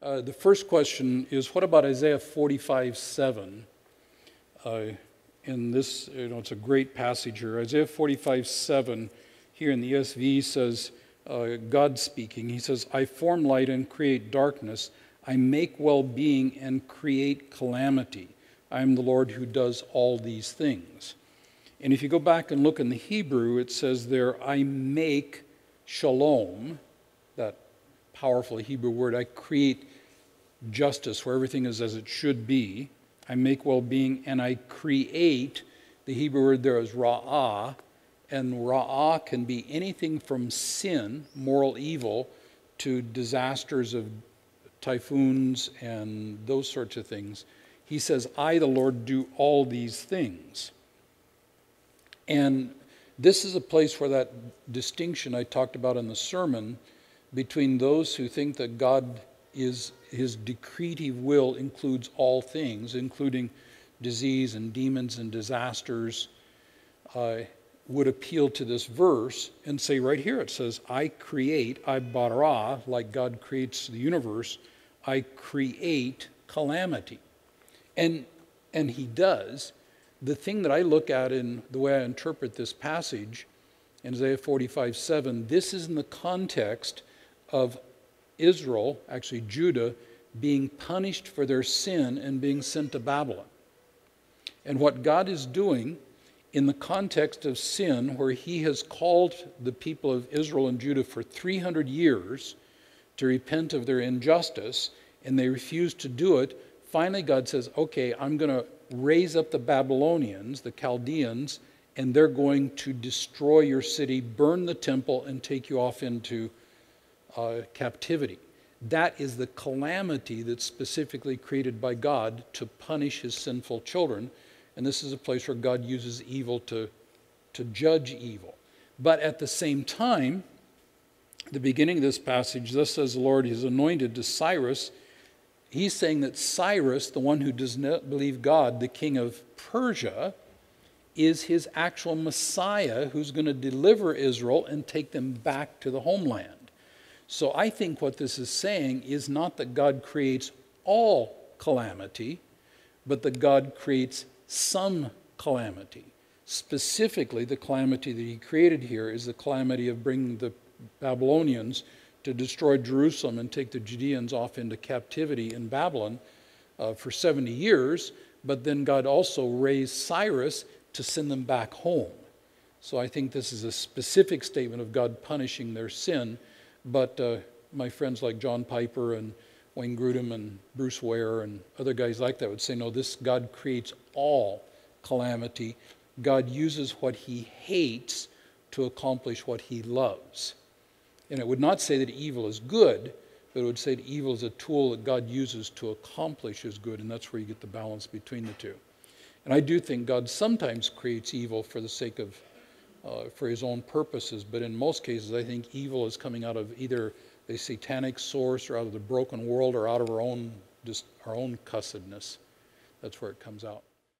The first question is, what about Isaiah 45:7? And this, it's a great passage here. Isaiah 45:7 here in the ESV says, God speaking, he says, I form light and create darkness. I make well-being and create calamity. I am the Lord who does all these things. And if you go back and look in the Hebrew, it says there, I make shalom, that powerful Hebrew word. I create justice where everything is as it should be. I make well-being, and I create, the Hebrew word there is ra'ah, and ra'ah can be anything from sin, moral evil, to disasters of typhoons and those sorts of things. He says, I, the Lord, do all these things. And this is a place where that distinction I talked about in the sermon between those who think that God is, his decretive will includes all things, including disease and demons and disasters, would appeal to this verse and say right here it says, I create, I bara, like God creates the universe, I create calamity. And he does. The thing that I look at in the way I interpret this passage in Isaiah 45:7, this is in the context of Israel, actually Judah, being punished for their sin and being sent to Babylon. And what God is doing in the context of sin, where he has called the people of Israel and Judah for 300 years to repent of their injustice, and they refuse to do it, finally God says, okay, I'm going to raise up the Babylonians, the Chaldeans, and they're going to destroy your city, burn the temple, and take you off into captivity. That is the calamity that's specifically created by God to punish his sinful children. And this is a place where God uses evil to judge evil. But at the same time, the beginning of this passage, thus says the Lord, is anointed to Cyrus. He's saying that Cyrus, the one who does not believe God, the king of Persia, is his actual Messiah who's going to deliver Israel and take them back to the homeland. So I think what this is saying is not that God creates all calamity, but that God creates some calamity. Specifically, the calamity that he created here is the calamity of bringing the Babylonians to destroy Jerusalem and take the Judeans off into captivity in Babylon for 70 years, but then God also raised Cyrus to send them back home. So I think this is a specific statement of God punishing their sin, but my friends like John Piper and Wayne Grudem and Bruce Ware and other guys like that would say, no, this God creates all calamity. God uses what he hates to accomplish what he loves. And it would not say that evil is good, but it would say that evil is a tool that God uses to accomplish his good, and that's where you get the balance between the two. And I do think God sometimes creates evil for the sake of, for his own purposes, but in most cases I think evil is coming out of either a satanic source or out of the broken world or out of our own cussedness. That's where it comes out.